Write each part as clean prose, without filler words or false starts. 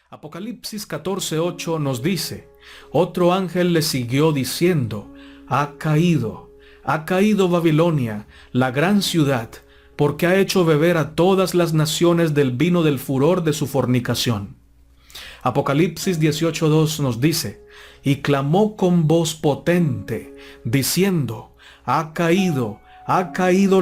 Apocalipsis 14:8 nos dice: otro ángel le siguió diciendo: ha caído Babilonia, la gran ciudad, porque ha hecho beber a todas las naciones del vino del furor de su fornicación. Apocalipsis 18:2 nos dice: y clamó con voz potente, diciendo: ha caído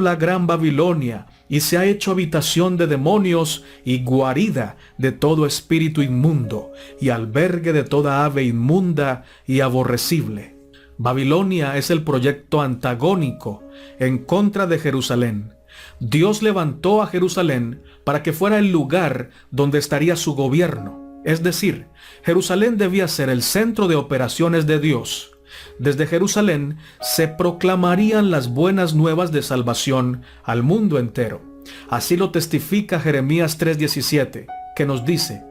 la gran Babilonia, y se ha hecho habitación de demonios y guarida de todo espíritu inmundo, y albergue de toda ave inmunda y aborrecible. Babilonia es el proyecto antagónico en contra de Jerusalén. Dios levantó a Jerusalén para que fuera el lugar donde estaría su gobierno. Es decir, Jerusalén debía ser el centro de operaciones de Dios. Desde Jerusalén se proclamarían las buenas nuevas de salvación al mundo entero. Así lo testifica Jeremías 3:17, que nos dice: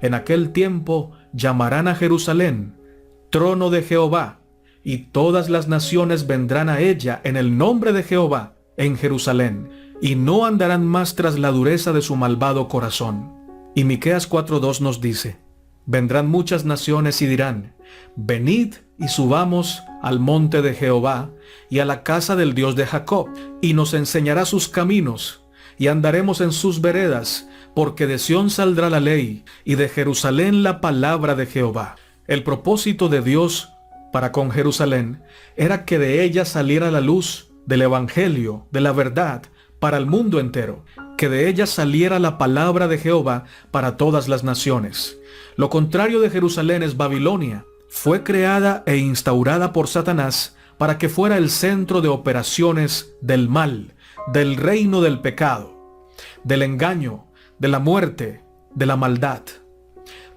en aquel tiempo llamarán a Jerusalén trono de Jehová, y todas las naciones vendrán a ella en el nombre de Jehová en Jerusalén, y no andarán más tras la dureza de su malvado corazón. Y Miqueas 4:2 nos dice: vendrán muchas naciones y dirán: venid y subamos al monte de Jehová y a la casa del Dios de Jacob, y nos enseñará sus caminos, y andaremos en sus veredas, porque de Sión saldrá la ley, y de Jerusalén la palabra de Jehová. El propósito de Dios para con Jerusalén era que de ella saliera la luz del Evangelio, de la verdad, para el mundo entero, que de ella saliera la palabra de Jehová para todas las naciones. Lo contrario de Jerusalén es Babilonia. Fue creada e instaurada por Satanás para que fuera el centro de operaciones del mal, del reino del pecado, del engaño, de la muerte, de la maldad.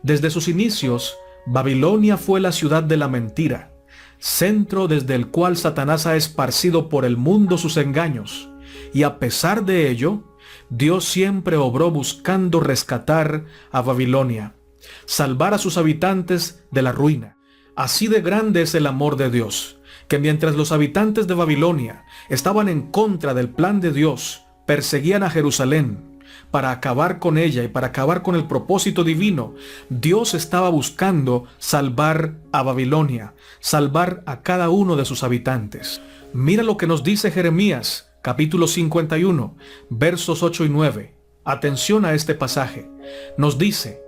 Desde sus inicios, Babilonia fue la ciudad de la mentira, centro desde el cual Satanás ha esparcido por el mundo sus engaños. Y a pesar de ello, Dios siempre obró buscando rescatar a Babilonia, salvar a sus habitantes de la ruina. Así de grande es el amor de Dios, que mientras los habitantes de Babilonia estaban en contra del plan de Dios, perseguían a Jerusalén para acabar con ella y para acabar con el propósito divino, Dios estaba buscando salvar a Babilonia, salvar a cada uno de sus habitantes. Mira lo que nos dice Jeremías, capítulo 51, versos 8 y 9. Atención a este pasaje. Nos dice: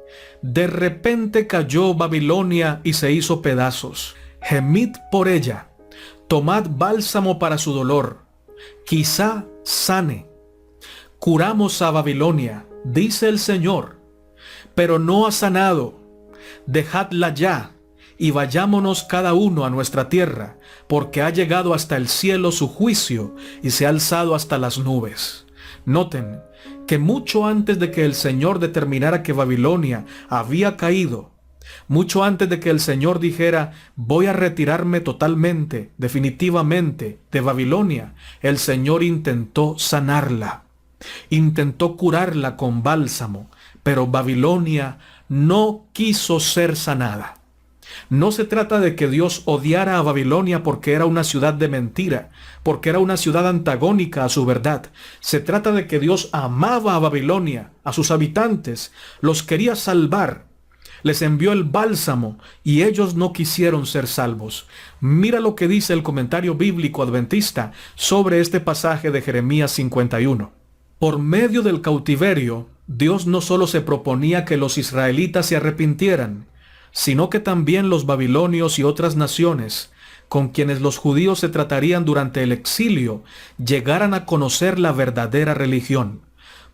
de repente cayó Babilonia y se hizo pedazos. Gemid por ella, tomad bálsamo para su dolor, quizá sane. Curamos a Babilonia, dice el Señor, pero no ha sanado. Dejadla ya, y vayámonos cada uno a nuestra tierra, porque ha llegado hasta el cielo su juicio, y se ha alzado hasta las nubes. Noten que mucho antes de que el Señor determinara que Babilonia había caído, mucho antes de que el Señor dijera: voy a retirarme totalmente, definitivamente, de Babilonia, el Señor intentó sanarla, intentó curarla con bálsamo, pero Babilonia no quiso ser sanada. No se trata de que Dios odiara a Babilonia porque era una ciudad de mentira, porque era una ciudad antagónica a su verdad. Se trata de que Dios amaba a Babilonia, a sus habitantes, los quería salvar. Les envió el bálsamo y ellos no quisieron ser salvos. Mira lo que dice el comentario bíblico adventista sobre este pasaje de Jeremías 51. Por medio del cautiverio, Dios no solo se proponía que los israelitas se arrepintieran, sino que también los babilonios y otras naciones, con quienes los judíos se tratarían durante el exilio, llegaran a conocer la verdadera religión.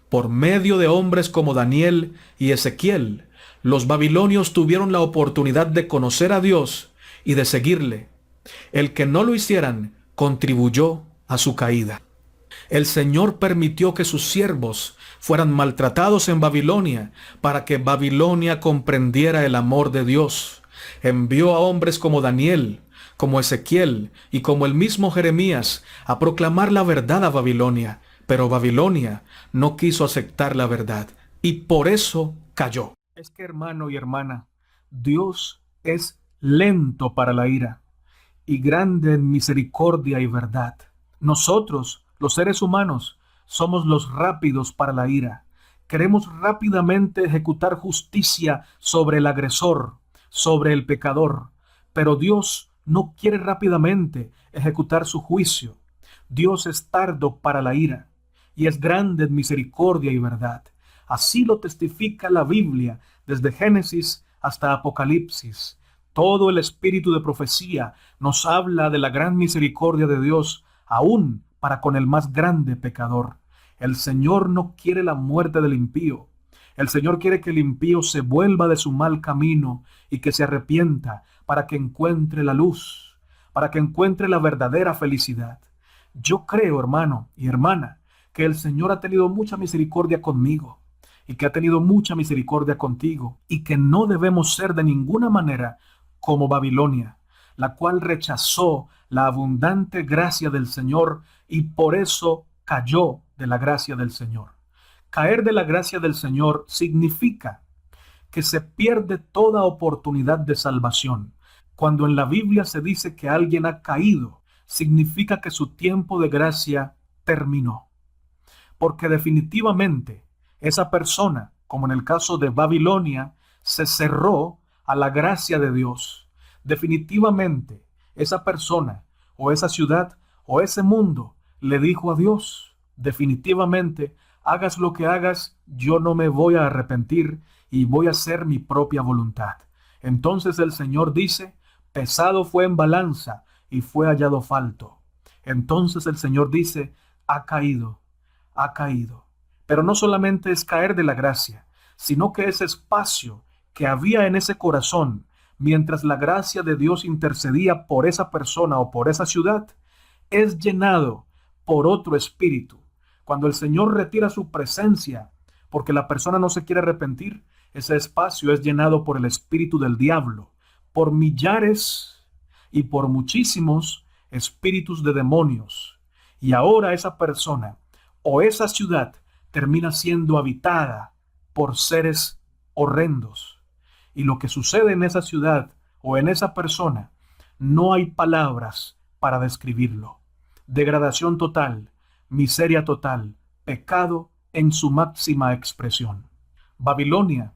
Por medio de hombres como Daniel y Ezequiel, los babilonios tuvieron la oportunidad de conocer a Dios y de seguirle. El que no lo hicieran contribuyó a su caída. El Señor permitió que sus siervos fueran maltratados en Babilonia para que Babilonia comprendiera el amor de Dios. Envió a hombres como Daniel, como Ezequiel y como el mismo Jeremías a proclamar la verdad a Babilonia, pero Babilonia no quiso aceptar la verdad y por eso cayó. Es que, hermano y hermana, Dios es lento para la ira y grande en misericordia y verdad. Nosotros, los seres humanos, somos los rápidos para la ira. Queremos rápidamente ejecutar justicia sobre el agresor, sobre el pecador, pero Dios no quiere rápidamente ejecutar su juicio. Dios es tardo para la ira y es grande en misericordia y verdad. Así lo testifica la Biblia desde Génesis hasta Apocalipsis. Todo el espíritu de profecía nos habla de la gran misericordia de Dios, aún para con el más grande pecador. El Señor no quiere la muerte del impío. El Señor quiere que el impío se vuelva de su mal camino y que se arrepienta para que encuentre la luz, para que encuentre la verdadera felicidad. Yo creo, hermano y hermana, que el Señor ha tenido mucha misericordia conmigo y que ha tenido mucha misericordia contigo y que no debemos ser de ninguna manera como Babilonia, la cual rechazó la abundante gracia del Señor y por eso cayó de la gracia del Señor. Caer de la gracia del Señor significa que se pierde toda oportunidad de salvación. Cuando en la Biblia se dice que alguien ha caído, significa que su tiempo de gracia terminó. Porque definitivamente esa persona, como en el caso de Babilonia, se cerró a la gracia de Dios. Definitivamente esa persona o esa ciudad o ese mundo le dijo a Dios, definitivamente, hagas lo que hagas, yo no me voy a arrepentir y voy a hacer mi propia voluntad. Entonces el Señor dice, pesado fue en balanza y fue hallado falto. Entonces el Señor dice, ha caído, ha caído. Pero no solamente es caer de la gracia, sino que ese espacio que había en ese corazón, mientras la gracia de Dios intercedía por esa persona o por esa ciudad, es llenado por otro espíritu. Cuando el Señor retira su presencia, porque la persona no se quiere arrepentir, ese espacio es llenado por el espíritu del diablo, por millares y por muchísimos espíritus de demonios. Y ahora esa persona o esa ciudad termina siendo habitada por seres horrendos. Y lo que sucede en esa ciudad o en esa persona, no hay palabras para describirlo. Degradación total, miseria total, pecado en su máxima expresión. Babilonia,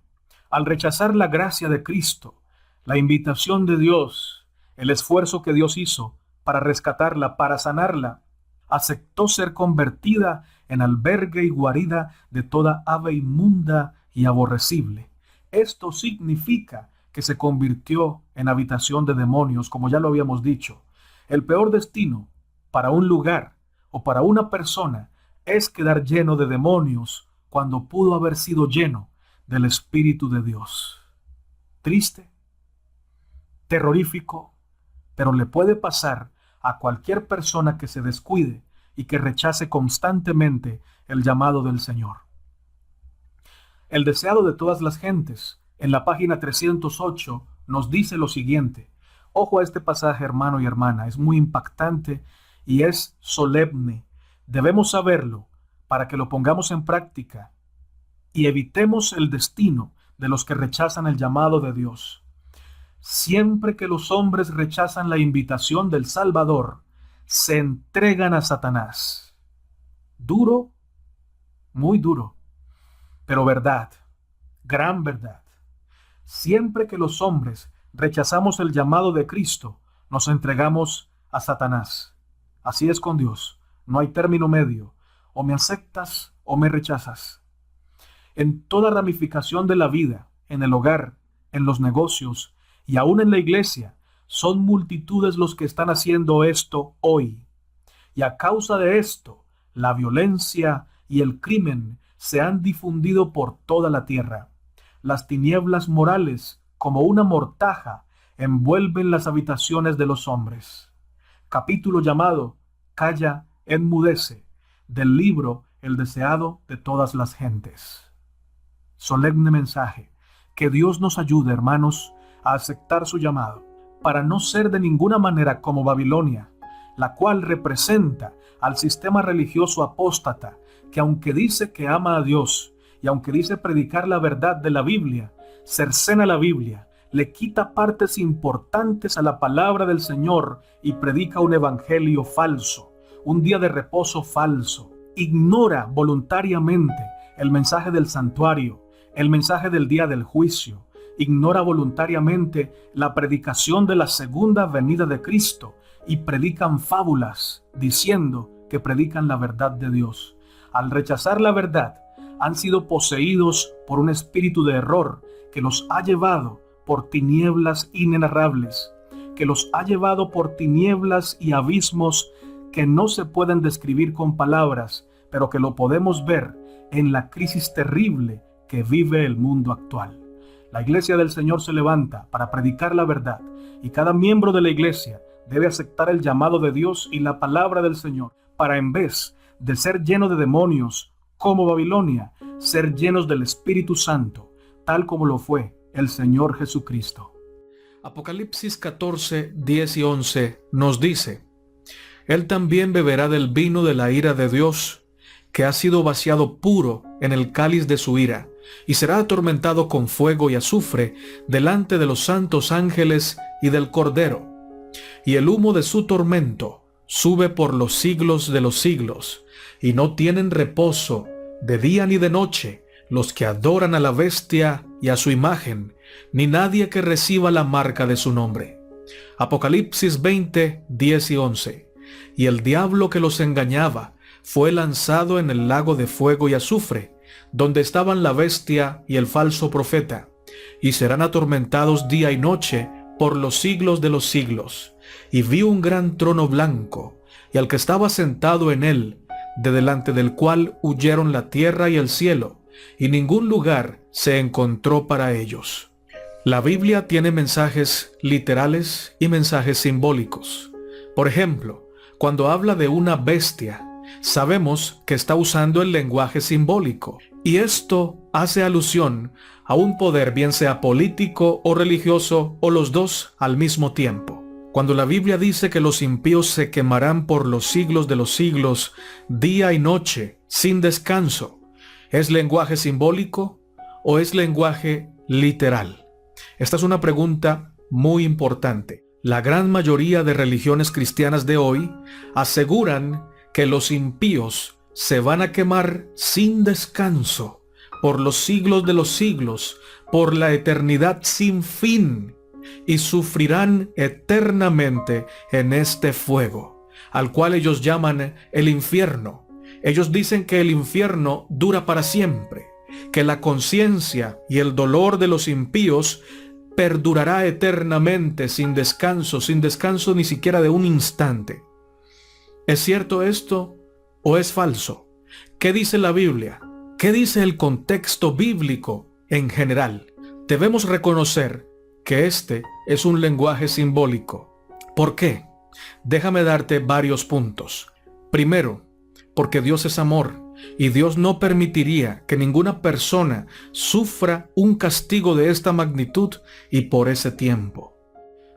al rechazar la gracia de Cristo, la invitación de Dios, el esfuerzo que Dios hizo para rescatarla, para sanarla, aceptó ser convertida en albergue y guarida de toda ave inmunda y aborrecible. Esto significa que se convirtió en habitación de demonios, como ya lo habíamos dicho. El peor destino para un lugar o para una persona es quedar lleno de demonios cuando pudo haber sido lleno del Espíritu de Dios. Triste, terrorífico, pero le puede pasar a cualquier persona que se descuide y que rechace constantemente el llamado del Señor. El deseado de todas las gentes, en la página 308, nos dice lo siguiente. Ojo a este pasaje, hermano y hermana, es muy impactante y es solemne. Debemos saberlo para que lo pongamos en práctica y evitemos el destino de los que rechazan el llamado de Dios. Siempre que los hombres rechazan la invitación del Salvador, se entregan a Satanás. Duro, muy duro, pero verdad, gran verdad. Siempre que los hombres rechazamos el llamado de Cristo, nos entregamos a Satanás. Así es con Dios, no hay término medio, o me aceptas o me rechazas. En toda ramificación de la vida, en el hogar, en los negocios y aún en la iglesia, son multitudes los que están haciendo esto hoy. Y a causa de esto, la violencia y el crimen se han difundido por toda la tierra. Las tinieblas morales, como una mortaja, envuelven las habitaciones de los hombres. Capítulo llamado Calla, enmudece, del libro El deseado de todas las gentes. Solemne mensaje. Que Dios nos ayude, hermanos, a aceptar su llamado, para no ser de ninguna manera como Babilonia, la cual representa al sistema religioso apóstata, que aunque dice que ama a Dios y aunque dice predicar la verdad de la Biblia, cercena la Biblia, le quita partes importantes a la palabra del Señor y predica un evangelio falso, un día de reposo falso. Ignora voluntariamente el mensaje del santuario, el mensaje del día del juicio. Ignora voluntariamente la predicación de la segunda venida de Cristo y predican fábulas diciendo que predican la verdad de Dios. Al rechazar la verdad, han sido poseídos por un espíritu de error que los ha llevado por tinieblas inenarrables, que los ha llevado por tinieblas y abismos que no se pueden describir con palabras, pero que lo podemos ver en la crisis terrible que vive el mundo actual. La iglesia del Señor se levanta para predicar la verdad y cada miembro de la iglesia debe aceptar el llamado de Dios y la palabra del Señor para, en vez de ser lleno de demonios como Babilonia, ser llenos del Espíritu Santo, tal como lo fue el Señor Jesucristo. Apocalipsis 14, 10 y 11 nos dice: Él también beberá del vino de la ira de Dios, que ha sido vaciado puro en el cáliz de su ira, y será atormentado con fuego y azufre delante de los santos ángeles y del Cordero. Y el humo de su tormento sube por los siglos de los siglos, y no tienen reposo de día ni de noche los que adoran a la bestia y a su imagen, ni nadie que reciba la marca de su nombre. Apocalipsis 20, 10 y 11. Y el diablo que los engañaba fue lanzado en el lago de fuego y azufre, donde estaban la bestia y el falso profeta, y serán atormentados día y noche por los siglos de los siglos. Y vi un gran trono blanco, y al que estaba sentado en él, de delante del cual huyeron la tierra y el cielo, y ningún lugar se encontró para ellos. La Biblia tiene mensajes literales y mensajes simbólicos. Por ejemplo, cuando habla de una bestia, sabemos que está usando el lenguaje simbólico, y esto hace alusión a un poder, bien sea político o religioso, o los dos al mismo tiempo. Cuando la Biblia dice que los impíos se quemarán por los siglos de los siglos, día y noche, sin descanso, ¿es lenguaje simbólico o es lenguaje literal? Esta es una pregunta muy importante. La gran mayoría de religiones cristianas de hoy aseguran que los impíos se van a quemar sin descanso por los siglos de los siglos, por la eternidad sin fin, y sufrirán eternamente en este fuego, al cual ellos llaman el infierno. Ellos dicen que el infierno dura para siempre, que la conciencia y el dolor de los impíos perdurará eternamente sin descanso ni siquiera de un instante. ¿Es cierto esto o es falso? ¿Qué dice la Biblia? ¿Qué dice el contexto bíblico en general? Debemos reconocer que este es un lenguaje simbólico. ¿Por qué? Déjame darte varios puntos. Primero, porque Dios es amor y Dios no permitiría que ninguna persona sufra un castigo de esta magnitud y por ese tiempo.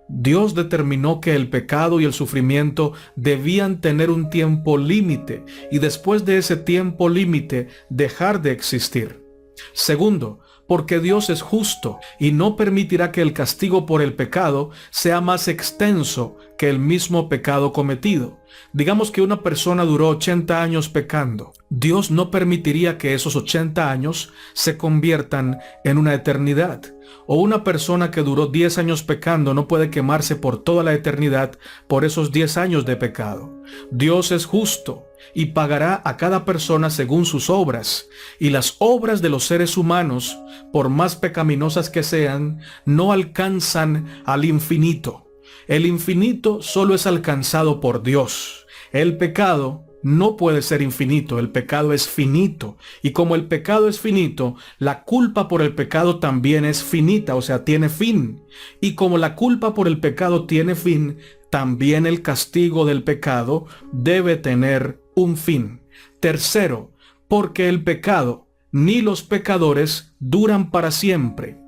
Dios determinó que el pecado y el sufrimiento debían tener un tiempo límite y después de ese tiempo límite dejar de existir. Segundo, porque Dios es justo y no permitirá que el castigo por el pecado sea más extenso que el mismo pecado cometido. Digamos que una persona duró 80 años pecando. Dios no permitiría que esos 80 años se conviertan en una eternidad. O una persona que duró 10 años pecando no puede quemarse por toda la eternidad por esos 10 años de pecado. Dios es justo y pagará a cada persona según sus obras. Y las obras de los seres humanos, por más pecaminosas que sean, no alcanzan al infinito. El infinito solo es alcanzado por Dios. El pecado no puede ser infinito, el pecado es finito. Y como el pecado es finito, la culpa por el pecado también es finita, o sea, tiene fin. Y como la culpa por el pecado tiene fin, también el castigo del pecado debe tener un fin. Tercero, porque el pecado ni los pecadores duran para siempre.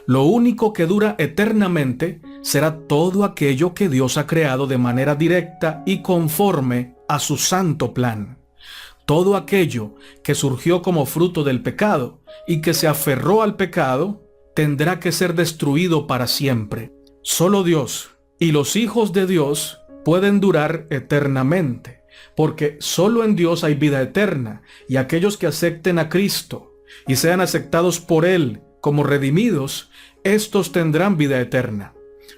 Lo único que dura eternamente será todo aquello que Dios ha creado de manera directa y conforme a su santo plan. Todo aquello que surgió como fruto del pecado y que se aferró al pecado tendrá que ser destruido para siempre. Solo Dios y los hijos de Dios pueden durar eternamente. porque solo en Dios hay vida eterna, y aquellos que acepten a Cristo y sean aceptados por Él como redimidos, estos tendrán vida eterna.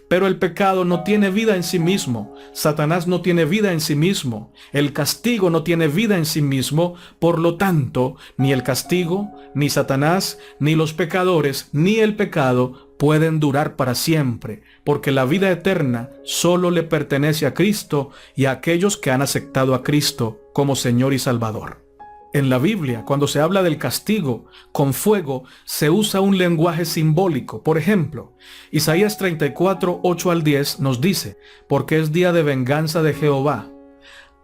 Pero el pecado no tiene vida en sí mismo, Satanás no tiene vida en sí mismo, el castigo no tiene vida en sí mismo, por lo tanto, ni el castigo, ni Satanás, ni los pecadores, ni el pecado pueden durar para siempre, porque la vida eterna solo le pertenece a Cristo y a aquellos que han aceptado a Cristo como Señor y Salvador. En la Biblia, cuando se habla del castigo con fuego, se usa un lenguaje simbólico. Por ejemplo, Isaías 34, 8 al 10 nos dice: porque es día de venganza de Jehová,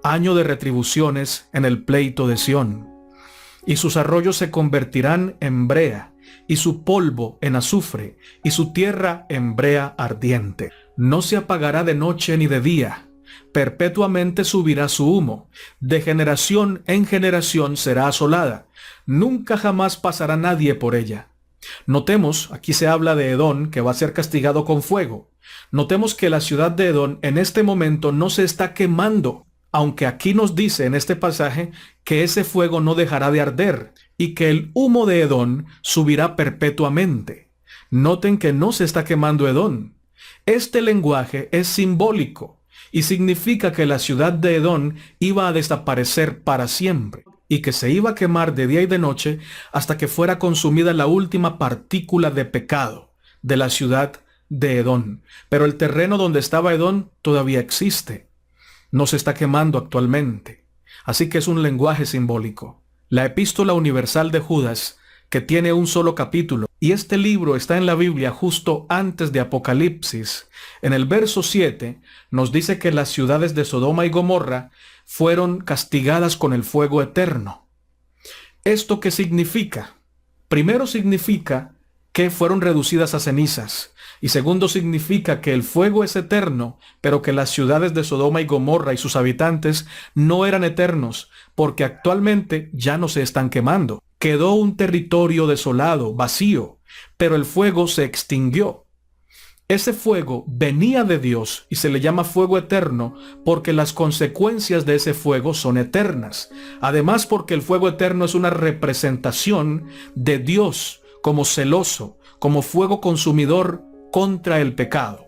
año de retribuciones en el pleito de Sión. Y sus arroyos se convertirán en brea, y su polvo en azufre, y su tierra en brea ardiente. No se apagará de noche ni de día, perpetuamente subirá su humo, de generación en generación será asolada, nunca jamás pasará nadie por ella. Notemos, aquí se habla de Edom, que va a ser castigado con fuego. Notemos que la ciudad de Edom en este momento no se está quemando, aunque aquí nos dice en este pasaje que ese fuego no dejará de arder y que el humo de Edom subirá perpetuamente. Noten que no se está quemando Edom. Este lenguaje es simbólico y significa que la ciudad de Edom iba a desaparecer para siempre y que se iba a quemar de día y de noche hasta que fuera consumida la última partícula de pecado de la ciudad de Edom. Pero el terreno donde estaba Edom todavía existe. No se está quemando actualmente. Así que es un lenguaje simbólico. La Epístola Universal de Judas, que tiene un solo capítulo, y este libro está en la Biblia justo antes de Apocalipsis, en el verso 7 nos dice que las ciudades de Sodoma y Gomorra fueron castigadas con el fuego eterno. ¿Esto qué significa? Primero significa que fueron reducidas a cenizas, y segundo significa que el fuego es eterno, pero que las ciudades de Sodoma y Gomorra y sus habitantes no eran eternos, porque actualmente ya no se están quemando. Quedó un territorio desolado, vacío, pero el fuego se extinguió. Ese fuego venía de Dios y se le llama fuego eterno porque las consecuencias de ese fuego son eternas. Además, porque el fuego eterno es una representación de Dios como celoso, como fuego consumidor contra el pecado.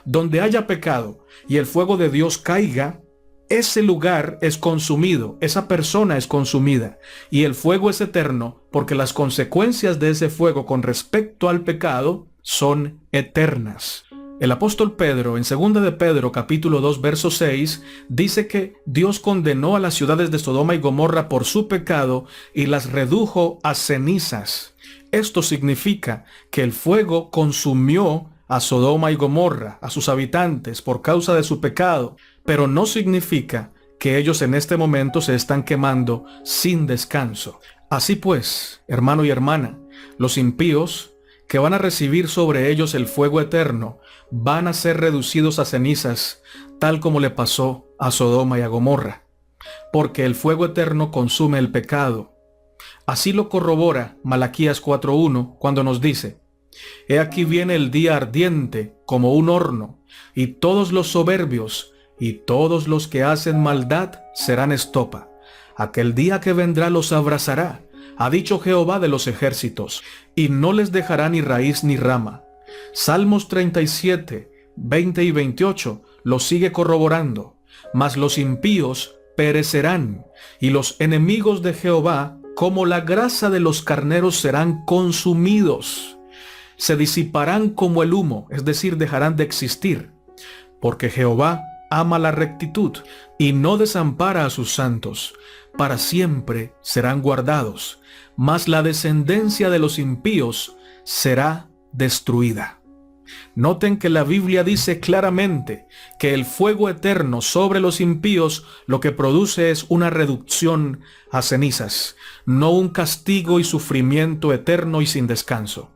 Donde haya pecado y el fuego de Dios caiga, ese lugar es consumido, esa persona es consumida, y el fuego es eterno porque las consecuencias de ese fuego con respecto al pecado son eternas. El apóstol Pedro, en 2 de Pedro, capítulo 2, verso 6, dice que Dios condenó a las ciudades de Sodoma y Gomorra por su pecado y las redujo a cenizas. Esto significa que el fuego consumió a Sodoma y Gomorra, a sus habitantes, por causa de su pecado, pero no significa que ellos en este momento se están quemando sin descanso. Así pues, hermano y hermana, los impíos que van a recibir sobre ellos el fuego eterno van a ser reducidos a cenizas, tal como le pasó a Sodoma y a Gomorra, porque el fuego eterno consume el pecado. Así lo corrobora Malaquías 4:1 cuando nos dice: He aquí viene el día ardiente como un horno, y todos los soberbios y todos los que hacen maldad serán estopa. Aquel día que vendrá los abrazará, ha dicho Jehová de los ejércitos, y no les dejará ni raíz ni rama. Salmos 37, 20 y 28 lo sigue corroborando. Mas los impíos perecerán, y los enemigos de Jehová, como la grasa de los carneros, serán consumidos. Se disiparán como el humo, es decir, dejarán de existir, porque Jehová ama la rectitud y no desampara a sus santos. Para siempre serán guardados, mas la descendencia de los impíos será destruida. Noten que la Biblia dice claramente que el fuego eterno sobre los impíos lo que produce es una reducción a cenizas, no un castigo y sufrimiento eterno y sin descanso.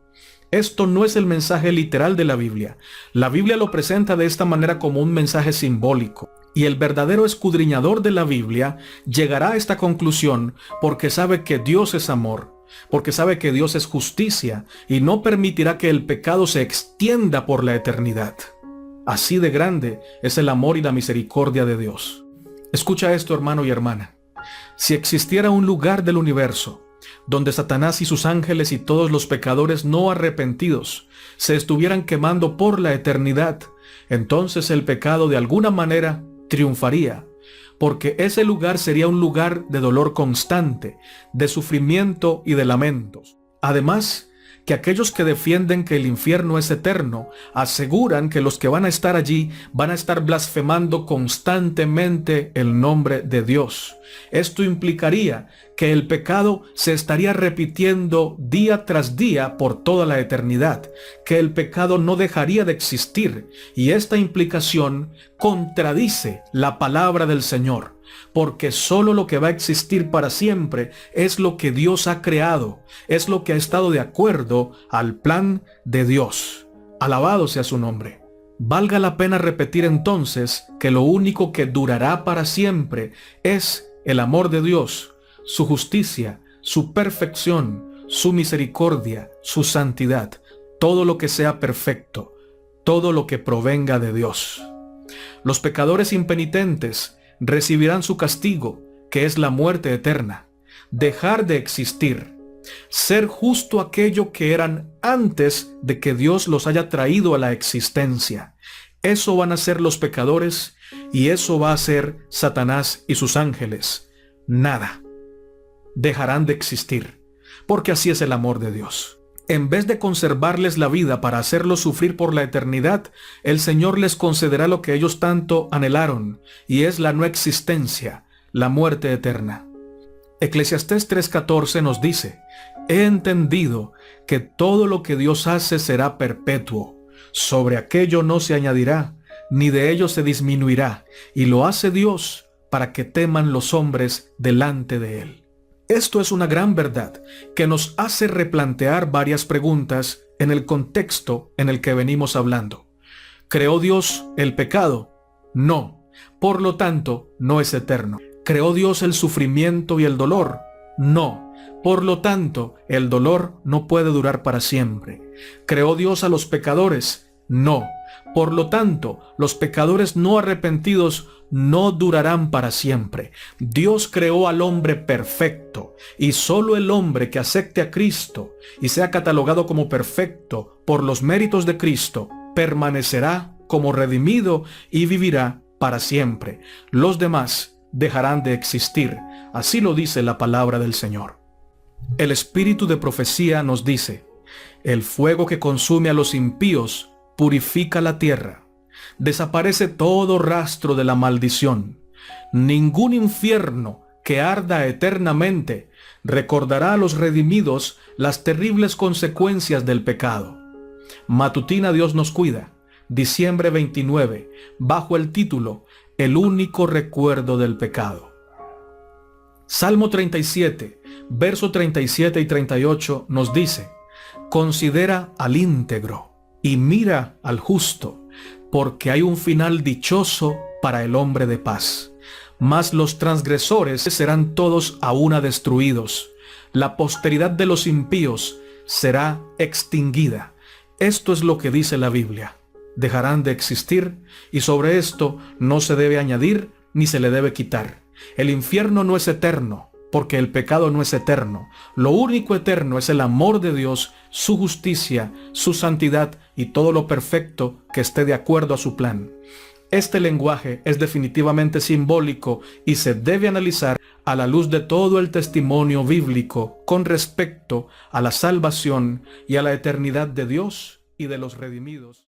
Esto no es el mensaje literal de la Biblia. La Biblia lo presenta de esta manera como un mensaje simbólico. Y el verdadero escudriñador de la Biblia llegará a esta conclusión porque sabe que Dios es amor, porque sabe que Dios es justicia y no permitirá que el pecado se extienda por la eternidad. Así de grande es el amor y la misericordia de Dios. Escucha esto, hermano y hermana. Si existiera un lugar del universo donde Satanás y sus ángeles y todos los pecadores no arrepentidos se estuvieran quemando por la eternidad, entonces el pecado de alguna manera triunfaría, porque ese lugar sería un lugar de dolor constante, de sufrimiento y de lamentos. Además, que aquellos que defienden que el infierno es eterno, aseguran que los que van a estar allí van a estar blasfemando constantemente el nombre de Dios. Esto implicaría que el pecado se estaría repitiendo día tras día por toda la eternidad, que el pecado no dejaría de existir, y esta implicación contradice la palabra del Señor, porque solo lo que va a existir para siempre es lo que Dios ha creado, es lo que ha estado de acuerdo al plan de Dios. Alabado sea su nombre. Valga la pena repetir entonces que lo único que durará para siempre es el amor de Dios, su justicia, su perfección, su misericordia, su santidad, todo lo que sea perfecto, todo lo que provenga de Dios. Los pecadores impenitentes recibirán su castigo, que es la muerte eterna, dejar de existir, ser justo aquello que eran antes de que Dios los haya traído a la existencia. Eso van a ser los pecadores y eso va a ser Satanás y sus ángeles. Nada. Dejarán de existir, porque así es el amor de Dios. En vez de conservarles la vida para hacerlos sufrir por la eternidad, el Señor les concederá lo que ellos tanto anhelaron, y es la no existencia, la muerte eterna. Eclesiastés 3:14 nos dice: he entendido que todo lo que Dios hace será perpetuo, sobre aquello no se añadirá, ni de ello se disminuirá, y lo hace Dios para que teman los hombres delante de Él. Esto es una gran verdad que nos hace replantear varias preguntas en el contexto en el que venimos hablando. ¿Creó Dios el pecado? No. Por lo tanto, no es eterno. ¿Creó Dios el sufrimiento y el dolor? No. Por lo tanto, el dolor no puede durar para siempre. ¿Creó Dios a los pecadores? No. Por lo tanto, los pecadores no arrepentidos no durarán para siempre. Dios creó al hombre perfecto, y solo el hombre que acepte a Cristo y sea catalogado como perfecto por los méritos de Cristo permanecerá como redimido y vivirá para siempre. Los demás dejarán de existir. Así lo dice la palabra del Señor. El espíritu de profecía nos dice: el fuego que consume a los impíos purifica la tierra. Desaparece todo rastro de la maldición. Ningún infierno que arda eternamente recordará a los redimidos las terribles consecuencias del pecado. Matutina Dios nos cuida, diciembre 29, bajo el título El único recuerdo del pecado. Salmo 37, verso 37 y 38 nos dice: considera al íntegro y mira al justo, porque hay un final dichoso para el hombre de paz. Mas los transgresores serán todos a una destruidos. La posteridad de los impíos será extinguida. Esto es lo que dice la Biblia. Dejarán de existir, y sobre esto no se debe añadir ni se le debe quitar. El infierno no es eterno, porque el pecado no es eterno. Lo único eterno es el amor de Dios, su justicia, su santidad y todo lo perfecto que esté de acuerdo a su plan. Este lenguaje es definitivamente simbólico y se debe analizar a la luz de todo el testimonio bíblico con respecto a la salvación y a la eternidad de Dios y de los redimidos.